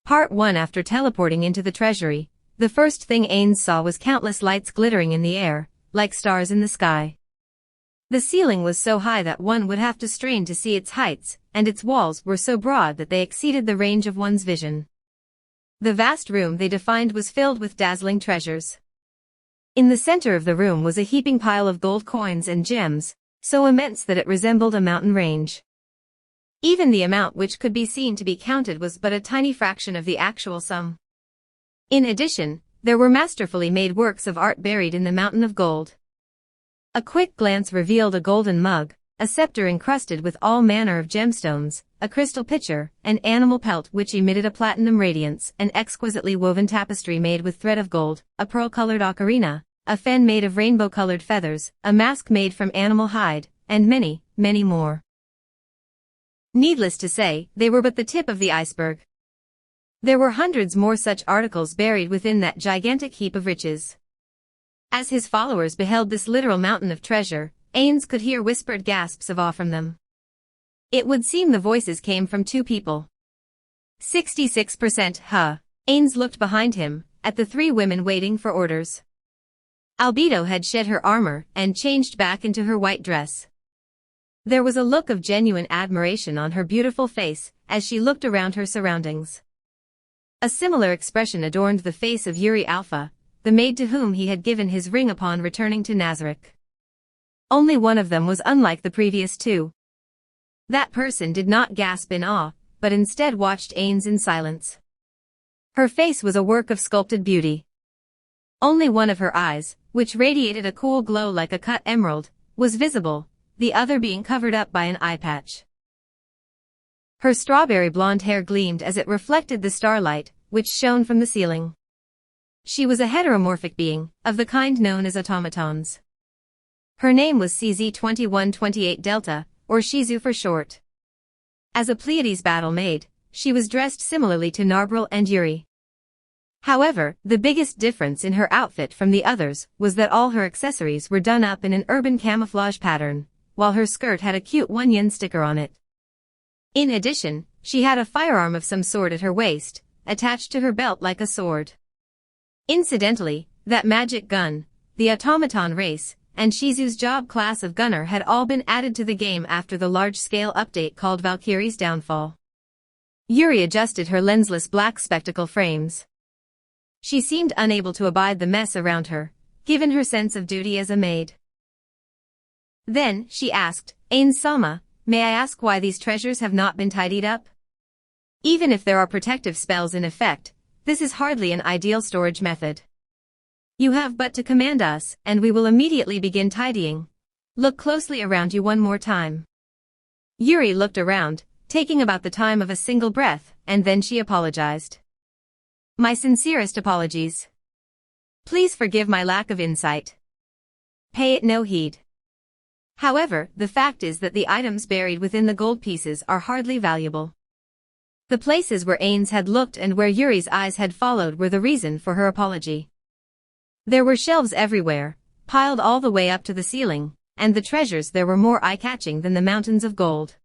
Part 1. After teleporting into the treasury, the first thing Ains saw was countless lights glittering in the air, like stars in the sky. The ceiling was so high that one would have to strain to see its heights, and its walls were so broad that they exceeded the range of one's vision. The vast room they defined was filled with dazzling treasures. In the center of the room was a heaping pile of gold coins and gems, so immense that it resembled a mountain range. Even the amount which could be seen to be counted was but a tiny fraction of the actual sum. In addition, there were masterfully made works of art buried in the mountain of gold. A quick glance revealed a golden mug, a scepter encrusted with all manner of gemstones, a crystal pitcher, an animal pelt which emitted a platinum radiance, an exquisitely woven tapestry made with thread of gold, a pearl-colored ocarina, a fan made of rainbow-colored feathers, a mask made from animal hide, and many, many more. Needless to say, they were but the tip of the iceberg. There were hundreds more such articles buried within that gigantic heap of riches. As his followers beheld this literal mountain of treasure, Ains could hear whispered gasps of awe from them. It would seem the voices came from two people. 66%, huh? Ains looked behind him, at the three women waiting for orders. Albedo had shed her armor and changed back into her white dress. There was a look of genuine admiration on her beautiful face as she looked around her surroundings. A similar expression adorned the face of Yuri Alpha, the maid to whom he had given his ring upon returning to Nazareth. Only one of them was unlike the previous two. That person did not gasp in awe, but instead watched Ains in silence. Her face was a work of sculpted beauty. Only one of her eyes, which radiated a cool glow like a cut emerald, was visible, the other being covered up by an eye patch. Her strawberry blonde hair gleamed as it reflected the starlight, which shone from the ceiling. She was a heteromorphic being, of the kind known as automatons. Her name was CZ-2128 Delta, or Shizu for short. As a Pleiades battle maid, she was dressed similarly to Narbril and Yuri. However, the biggest difference in her outfit from the others was that all her accessories were done up in an urban camouflage pattern, while her skirt had a cute 1-yen sticker on it. In addition, she had a firearm of some sort at her waist, attached to her belt like a sword. Incidentally, that magic gun, the automaton race, and Shizu's job class of gunner had all been added to the game after the large-scale update called Valkyrie's Downfall. Yuri adjusted her lensless black spectacle frames. She seemed unable to abide the mess around her, given her sense of duty as a maid. Then, she asked, Ains-sama, may I ask why these treasures have not been tidied up? Even if there are protective spells in effect, this is hardly an ideal storage method. You have but to command us, and we will immediately begin tidying. Look closely around you one more time. Yuri looked around, taking about the time of a single breath, and then she apologized. My sincerest apologies. Please forgive my lack of insight. Pay it no heed. However, the fact is that the items buried within the gold pieces are hardly valuable. The places where Ains had looked and where Yuri's eyes had followed were the reason for her apology. There were shelves everywhere, piled all the way up to the ceiling, and the treasures there were more eye-catching than the mountains of gold.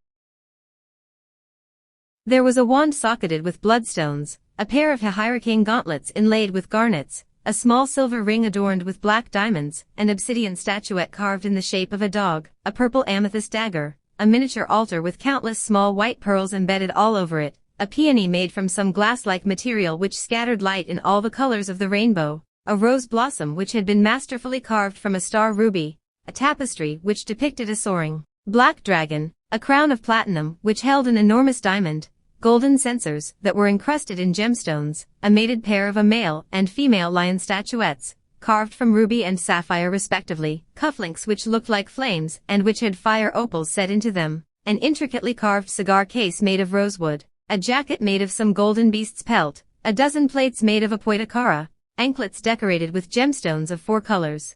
There was a wand socketed with bloodstones, a pair of hurricane gauntlets inlaid with garnets, a small silver ring adorned with black diamonds, an obsidian statuette carved in the shape of a dog, a purple amethyst dagger, a miniature altar with countless small white pearls embedded all over it, a peony made from some glass-like material which scattered light in all the colors of the rainbow, a rose blossom which had been masterfully carved from a star ruby, a tapestry which depicted a soaring black dragon, a crown of platinum which held an enormous diamond, golden censers that were encrusted in gemstones, a mated pair of a male and female lion statuettes, carved from ruby and sapphire respectively, cufflinks which looked like flames and which had fire opals set into them, an intricately carved cigar case made of rosewood, a jacket made of some golden beast's pelt, a dozen plates made of apoitakara, anklets decorated with gemstones of 4 colors.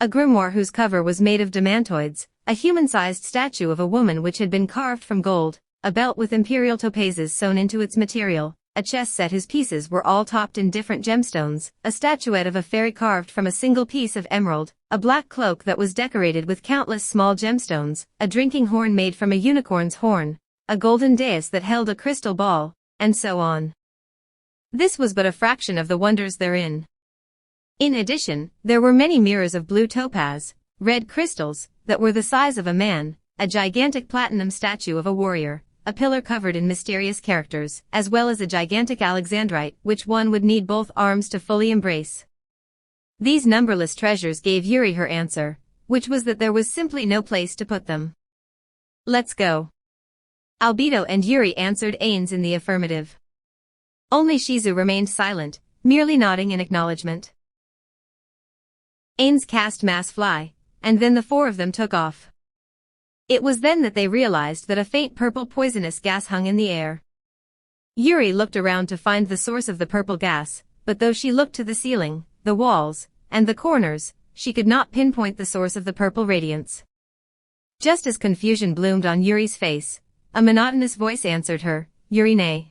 A grimoire whose cover was made of demantoids, a human-sized statue of a woman which had been carved from gold, a belt with imperial topazes sewn into its material, a chess set whose pieces were all topped in different gemstones, a statuette of a fairy carved from a single piece of emerald, a black cloak that was decorated with countless small gemstones, a drinking horn made from a unicorn's horn, a golden dais that held a crystal ball, and so on. This was but a fraction of the wonders therein. In addition, there were many mirrors of blue topaz, red crystals, that were the size of a man, a gigantic platinum statue of a warrior, a pillar covered in mysterious characters, as well as a gigantic alexandrite which one would need both arms to fully embrace. These numberless treasures gave Yuri her answer, which was that there was simply no place to put them. Let's go. Albedo and Yuri answered Ains in the affirmative. Only Shizu remained silent, merely nodding in acknowledgement. Ains cast mass fly, and then the four of them took off. It was then that they realized that a faint purple poisonous gas hung in the air. Yuri looked around to find the source of the purple gas, but though she looked to the ceiling, the walls, and the corners, she could not pinpoint the source of the purple radiance. Just as confusion bloomed on Yuri's face, a monotonous voice answered her, Yuri nay.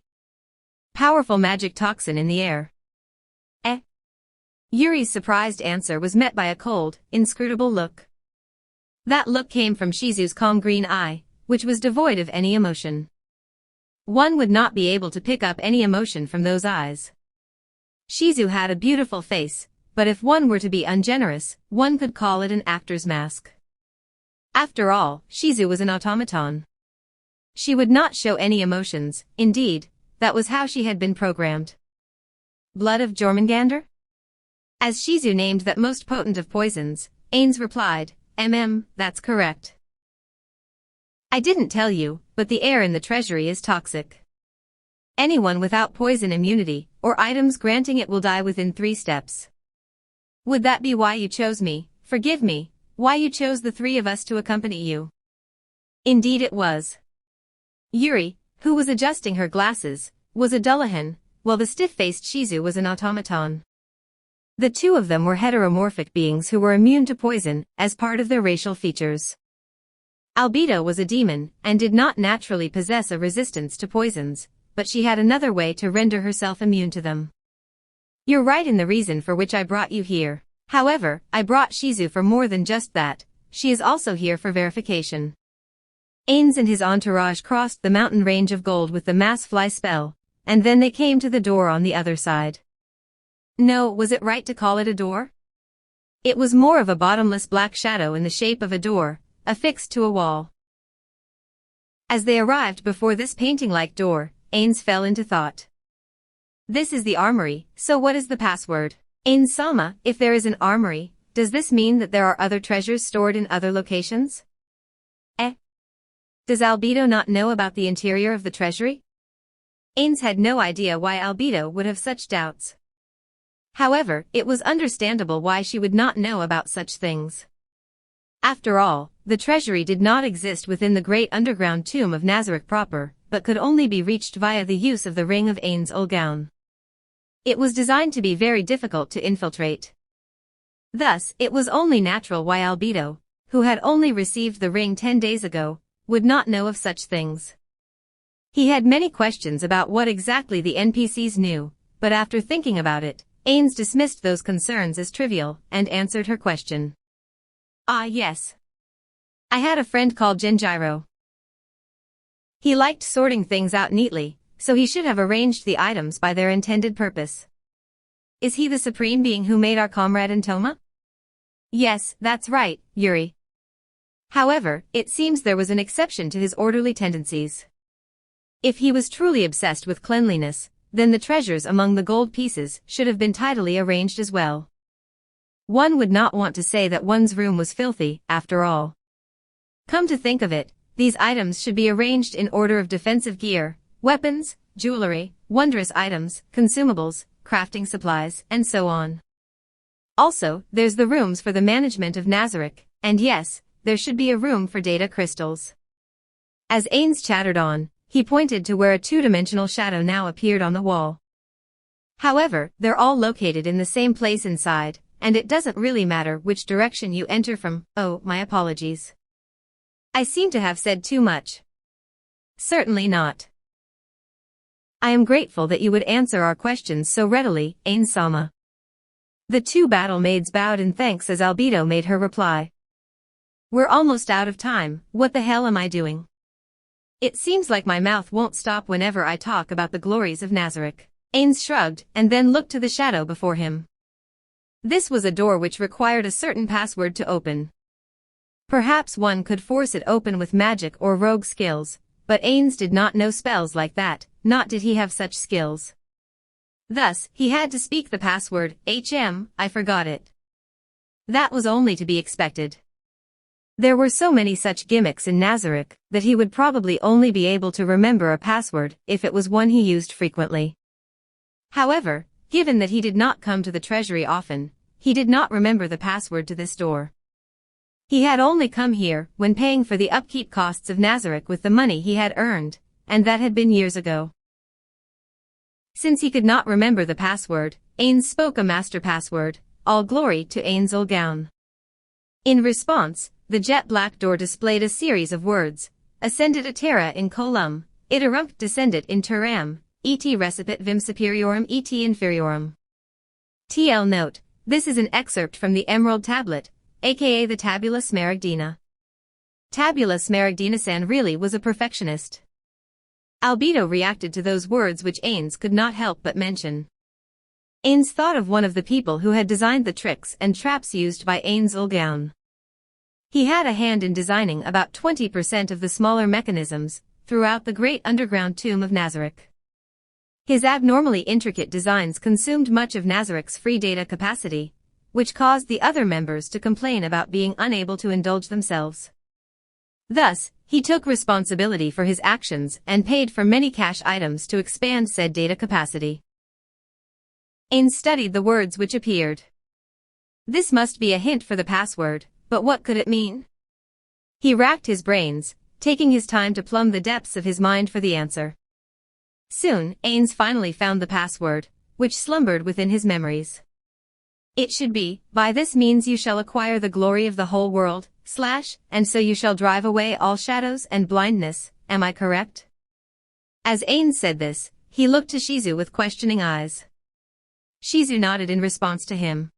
Powerful magic toxin in the air. Eh? Yuri's surprised answer was met by a cold, inscrutable look. That look came from Shizu's calm green eye, which was devoid of any emotion. One would not be able to pick up any emotion from those eyes. Shizu had a beautiful face, but if one were to be ungenerous, one could call it an actor's mask. After all, Shizu was an automaton. She would not show any emotions, indeed, that was how she had been programmed. Blood of Jormungandr? As Shizu named that most potent of poisons, Ains replied, that's correct. I didn't tell you, but the air in the treasury is toxic. Anyone without poison immunity, or items granting it will die within 3 steps. Would that be why you chose me, forgive me, why you chose the 3 of us to accompany you? Indeed it was. Yuri, who was adjusting her glasses, was a Dullahan, while the stiff-faced Shizu was an automaton. The 2 of them were heteromorphic beings who were immune to poison, as part of their racial features. Albedo was a demon, and did not naturally possess a resistance to poisons, but she had another way to render herself immune to them. You're right in the reason for which I brought you here. However, I brought Shizu for more than just that, she is also here for verification. Ains and his entourage crossed the mountain range of gold with the mass fly spell, and then they came to the door on the other side. No, was it right to call it a door? It was more of a bottomless black shadow in the shape of a door, affixed to a wall. As they arrived before this painting-like door, Ains fell into thought. This is the armory, so what is the password? Ains Sama, if there is an armory, does this mean that there are other treasures stored in other locations? Does Albedo not know about the interior of the treasury? Ains had no idea why Albedo would have such doubts. However, it was understandable why she would not know about such things. After all, the treasury did not exist within the great underground tomb of Nazarick proper, but could only be reached via the use of the ring of Ains Ulgaun. It was designed to be very difficult to infiltrate. Thus, it was only natural why Albedo, who had only received the ring 10 days ago, would not know of such things. He had many questions about what exactly the NPCs knew, but after thinking about it, Ains dismissed those concerns as trivial, and answered her question. Ah yes. I had a friend called Genjiro. He liked sorting things out neatly, so he should have arranged the items by their intended purpose. Is he the supreme being who made our comrade Intoma? Yes, that's right, Yuri. However, it seems there was an exception to his orderly tendencies. If he was truly obsessed with cleanliness, then the treasures among the gold pieces should have been tidily arranged as well. One would not want to say that one's room was filthy, after all. Come to think of it, these items should be arranged in order of defensive gear, weapons, jewelry, wondrous items, consumables, crafting supplies, and so on. Also, there's the rooms for the management of Nazarick, and yes, there should be a room for data crystals. As Ains chattered on, he pointed to where a 2-dimensional shadow now appeared on the wall. However, they're all located in the same place inside, and it doesn't really matter which direction you enter from. Oh, my apologies. I seem to have said too much. Certainly not. I am grateful that you would answer our questions so readily, Ains Sama. The 2 battle maids bowed in thanks as Albedo made her reply. We're almost out of time, what the hell am I doing? It seems like my mouth won't stop whenever I talk about the glories of Nazarick. Ains shrugged and then looked to the shadow before him. This was a door which required a certain password to open. Perhaps one could force it open with magic or rogue skills, but Ains did not know spells like that, not did he have such skills. Thus, he had to speak the password, I forgot it. That was only to be expected. There were so many such gimmicks in Nazarick that he would probably only be able to remember a password if it was one he used frequently. However, given that he did not come to the treasury often, he did not remember the password to this door. He had only come here when paying for the upkeep costs of Nazarick with the money he had earned, and that had been years ago. Since he could not remember the password, Ains spoke a master password, all glory to Ains Ulgaun. In response, the jet-black door displayed a series of words, ascendit a terra in colum, iterump descendit in terram, et recipit vim superiorum et inferiorum. TL note, this is an excerpt from the Emerald Tablet, aka the Tabula Smaragdina. Tabula Smaragdina-san really was a perfectionist. Albedo reacted to those words which Ains could not help but mention. Ains thought of one of the people who had designed the tricks and traps used by Ains Ulgaun. He had a hand in designing about 20% of the smaller mechanisms throughout the great underground tomb of Nazarick. His abnormally intricate designs consumed much of Nazarick's free data capacity, which caused the other members to complain about being unable to indulge themselves. Thus, he took responsibility for his actions and paid for many cash items to expand said data capacity. Ains studied the words which appeared. This must be a hint for the password, but what could it mean? He racked his brains, taking his time to plumb the depths of his mind for the answer. Soon, Ains finally found the password, which slumbered within his memories. It should be, by this means you shall acquire the glory of the whole world, and so you shall drive away all shadows and blindness, am I correct? As Ains said this, he looked to Shizu with questioning eyes. Shizu nodded in response to him.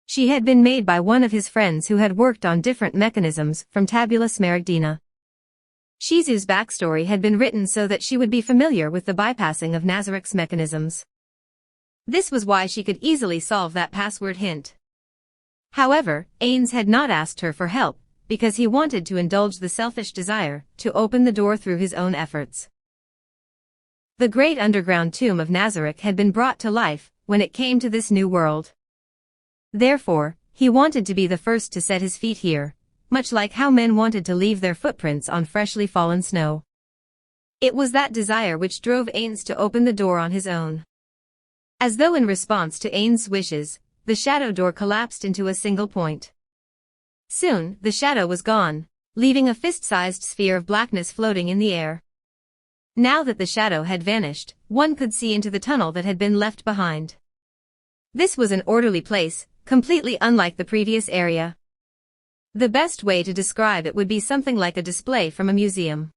She had been made by one of his friends who had worked on different mechanisms from Tabula Smaragdina. Shizu's backstory had been written so that she would be familiar with the bypassing of Nazarick's mechanisms. This was why she could easily solve that password hint. However, Ains had not asked her for help, because he wanted to indulge the selfish desire to open the door through his own efforts. The great underground tomb of Nazarick had been brought to life when it came to this new world. Therefore, he wanted to be the first to set his feet here, much like how men wanted to leave their footprints on freshly fallen snow. It was that desire which drove Ains to open the door on his own. As though in response to Ains' wishes, the shadow door collapsed into a single point. Soon, the shadow was gone, leaving a fist-sized sphere of blackness floating in the air. Now that the shadow had vanished, one could see into the tunnel that had been left behind. This was an orderly place, completely unlike the previous area. The best way to describe it would be something like a display from a museum.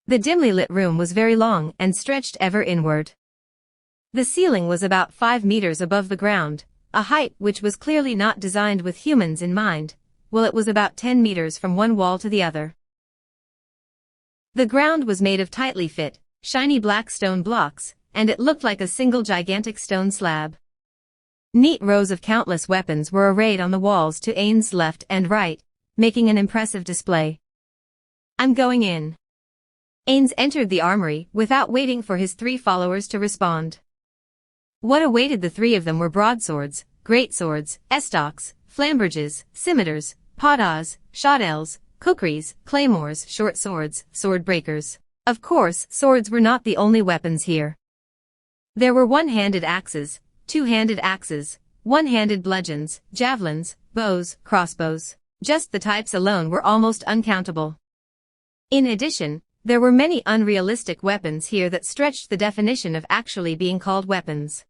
The dimly lit room was very long and stretched ever inward. The ceiling was about 5 meters above the ground, a height which was clearly not designed with humans in mind, while it was about 10 meters from one wall to the other. The ground was made of tightly fit, shiny black stone blocks, and it looked like a single gigantic stone slab. Neat rows of countless weapons were arrayed on the walls to Ains' left and right, making an impressive display. I'm going in. Ains entered the armory without waiting for his 3 followers to respond. What awaited the 3 of them were broadswords, greatswords, estocks, flamberges, scimitars, podas, shotels, kukris, claymores, short swords, sword breakers. Of course, swords were not the only weapons here. There were one-handed axes, two-handed axes, one-handed bludgeons, javelins, bows, crossbows. Just the types alone were almost uncountable. In addition, there were many unrealistic weapons here that stretched the definition of actually being called weapons.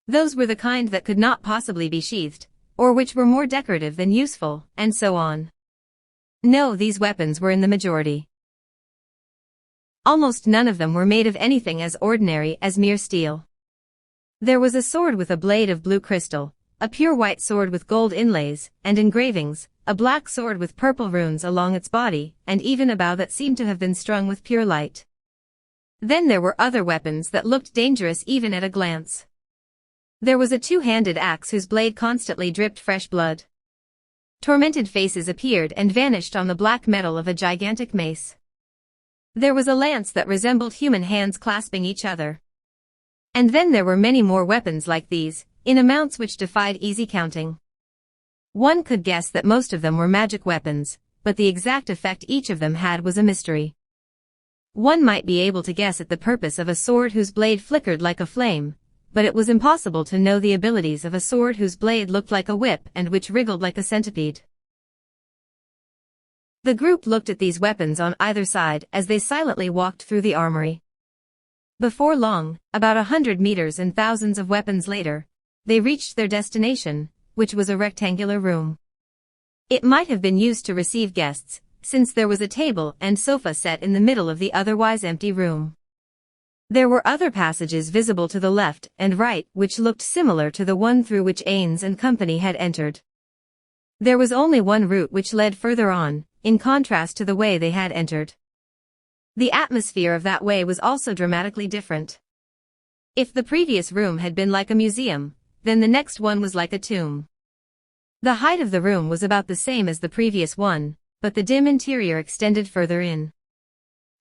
Those were the kind that could not possibly be sheathed, or which were more decorative than useful, and so on. No, these weapons were in the majority. Almost none of them were made of anything as ordinary as mere steel. There was a sword with a blade of blue crystal, a pure white sword with gold inlays and engravings, a black sword with purple runes along its body, and even a bow that seemed to have been strung with pure light. Then there were other weapons that looked dangerous even at a glance. There was a two-handed axe whose blade constantly dripped fresh blood. Tormented faces appeared and vanished on the black metal of a gigantic mace. There was a lance that resembled human hands clasping each other. And then there were many more weapons like these, in amounts which defied easy counting. One could guess that most of them were magic weapons, but the exact effect each of them had was a mystery. One might be able to guess at the purpose of a sword whose blade flickered like a flame, but it was impossible to know the abilities of a sword whose blade looked like a whip and which wriggled like a centipede. The group looked at these weapons on either side as they silently walked through the armory. Before long, about 100 meters and thousands of weapons later, they reached their destination, which was a rectangular room. It might have been used to receive guests, since there was a table and sofa set in the middle of the otherwise empty room. There were other passages visible to the left and right which looked similar to the one through which Ains and company had entered. There was only one route which led further on, in contrast to the way they had entered. The atmosphere of that way was also dramatically different. If the previous room had been like a museum, then the next one was like a tomb. The height of the room was about the same as the previous one, but the dim interior extended further in.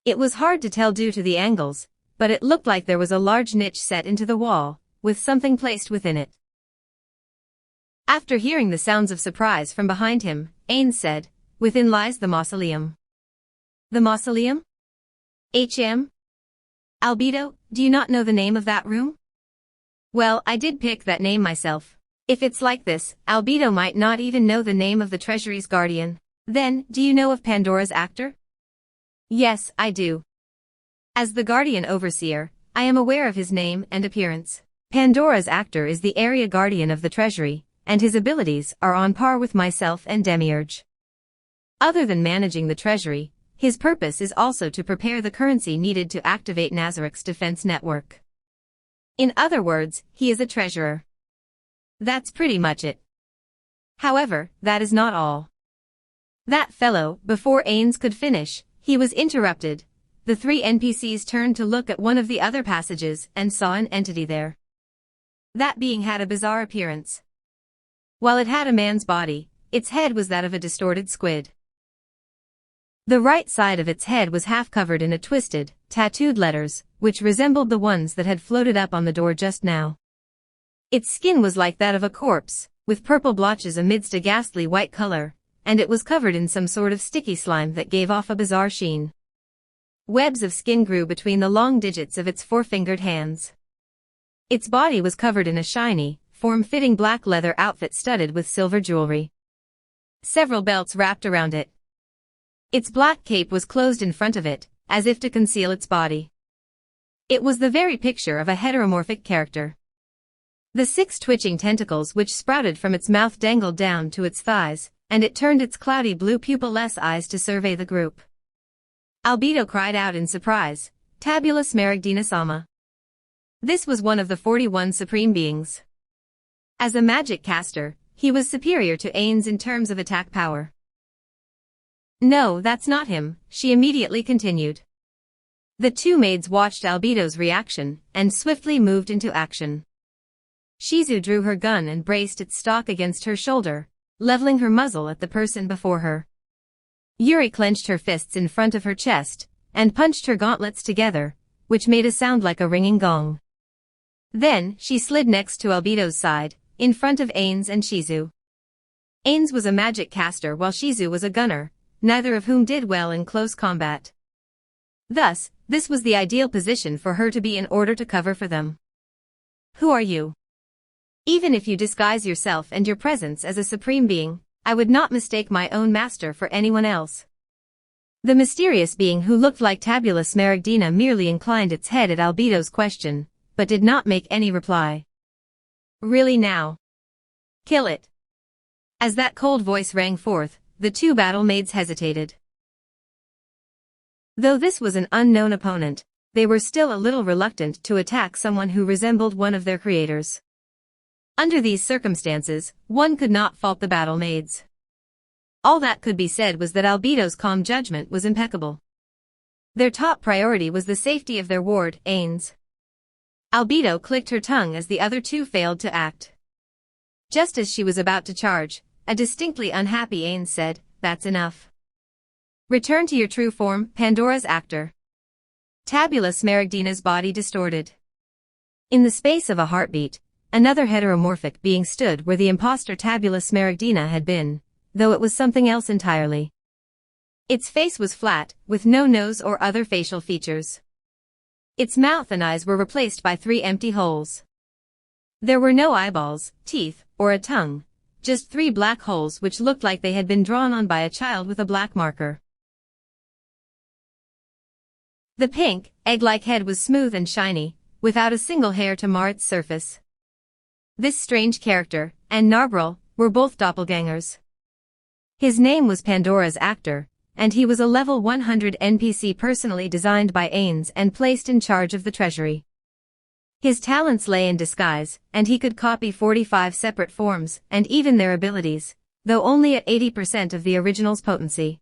It was hard to tell due to the angles, but it looked like there was a large niche set into the wall, with something placed within it. After hearing the sounds of surprise from behind him, Ains said, "Within lies the mausoleum." "The mausoleum? Albedo, do you not know the name of that room?" "Well, I did pick that name myself. If it's like this, Albedo might not even know the name of the treasury's guardian. Then, do you know of Pandora's actor?" "Yes, I do. As the guardian overseer, I am aware of his name and appearance. Pandora's actor is the area guardian of the treasury, and his abilities are on par with myself and Demiurge. Other than managing the treasury, his purpose is also to prepare the currency needed to activate Nazaryk's defense network. In other words, he is a treasurer. That's pretty much it. However, that is not all. That fellow, before Ains could finish, he was interrupted. The three NPCs turned to look at one of the other passages and saw an entity there. That being had a bizarre appearance. While it had a man's body, its head was that of a distorted squid. The right side of its head was half covered in a twisted, tattooed letters, which resembled the ones that had floated up on the door just now. Its skin was like that of a corpse, with purple blotches amidst a ghastly white color, and it was covered in some sort of sticky slime that gave off a bizarre sheen. Webs of skin grew between the long digits of its four-fingered hands. Its body was covered in a shiny, form-fitting black leather outfit studded with silver jewelry. Several belts wrapped around it. Its black cape was closed in front of it, as if to conceal its body. It was the very picture of a heteromorphic character. The 6 twitching tentacles which sprouted from its mouth dangled down to its thighs, and it turned its cloudy blue pupil-less eyes to survey the group. Albedo cried out in surprise, "Tabula Smaragdina Sama." This was one of the 41 supreme beings. As a magic caster, he was superior to Ains in terms of attack power. "No, that's not him," she immediately continued. The two maids watched Albedo's reaction, and swiftly moved into action. Shizu drew her gun and braced its stock against her shoulder, leveling her muzzle at the person before her. Yuri clenched her fists in front of her chest, and punched her gauntlets together, which made a sound like a ringing gong. Then, she slid next to Albedo's side, in front of Ains and Shizu. Ains was a magic caster while Shizu was a gunner, neither of whom did well in close combat. Thus, this was the ideal position for her to be in order to cover for them. "Who are you? Even if you disguise yourself and your presence as a supreme being, I would not mistake my own master for anyone else." The mysterious being who looked like Tabula Smaragdina merely inclined its head at Albedo's question, but did not make any reply. "Really now? Kill it." As that cold voice rang forth, the two battle maids hesitated. Though this was an unknown opponent, they were still a little reluctant to attack someone who resembled one of their creators. Under these circumstances, one could not fault the battle maids. All that could be said was that Albedo's calm judgment was impeccable. Their top priority was the safety of their ward, Ains. Albedo clicked her tongue as the other two failed to act. Just as she was about to charge, a distinctly unhappy Ains said, "That's enough. Return to your true form, Pandora's actor." Tabula Smaragdina's body distorted. In the space of a heartbeat, another heteromorphic being stood where the imposter Tabula Smaragdina had been, though it was something else entirely. Its face was flat, with no nose or other facial features. Its mouth and eyes were replaced by 3 empty holes. There were no eyeballs, teeth, or a tongue, just 3 black holes which looked like they had been drawn on by a child with a black marker. The pink, egg-like head was smooth and shiny, without a single hair to mar its surface. This strange character, and Narbrel, were both doppelgangers. His name was Pandora's actor, and he was a level 100 NPC personally designed by Ains and placed in charge of the treasury. His talents lay in disguise, and he could copy 45 separate forms, and even their abilities, though only at 80% of the original's potency.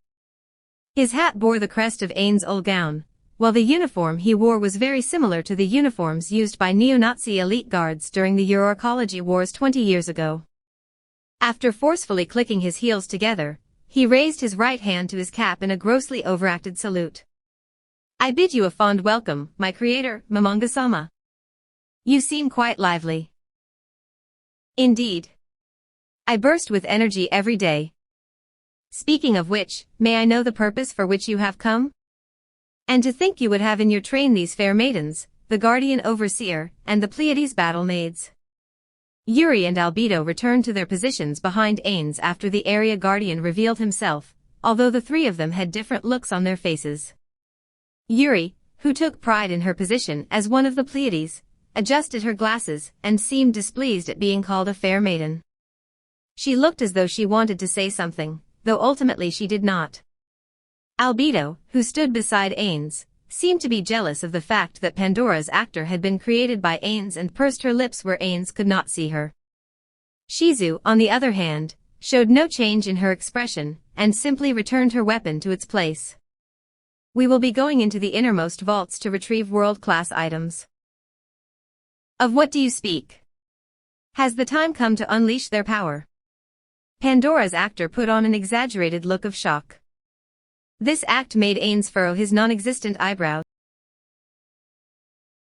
His hat bore the crest of Ains' old gown, while the uniform he wore was very similar to the uniforms used by neo-Nazi elite guards during the Euroecology Wars 20 years ago. After forcefully clicking his heels together, he raised his right hand to his cap in a grossly overacted salute. "I bid you a fond welcome, my creator, Momonga-sama. You seem quite lively." "Indeed. I burst with energy every day. Speaking of which, may I know the purpose for which you have come? And to think you would have in your train these fair maidens, the Guardian Overseer, and the Pleiades battle maids." Yuri and Albedo returned to their positions behind Ains after the area guardian revealed himself, although the 3 of them had different looks on their faces. Yuri, who took pride in her position as one of the Pleiades, adjusted her glasses and seemed displeased at being called a fair maiden. She looked as though she wanted to say something, though ultimately she did not. Albedo, who stood beside Ains, seemed to be jealous of the fact that Pandora's actor had been created by Ains and pursed her lips where Ains could not see her. Shizu, on the other hand, showed no change in her expression, and simply returned her weapon to its place. "We will be going into the innermost vaults to retrieve world-class items." "Of what do you speak? Has the time come to unleash their power?" Pandora's actor put on an exaggerated look of shock. This act made Ains furrow his non-existent eyebrows.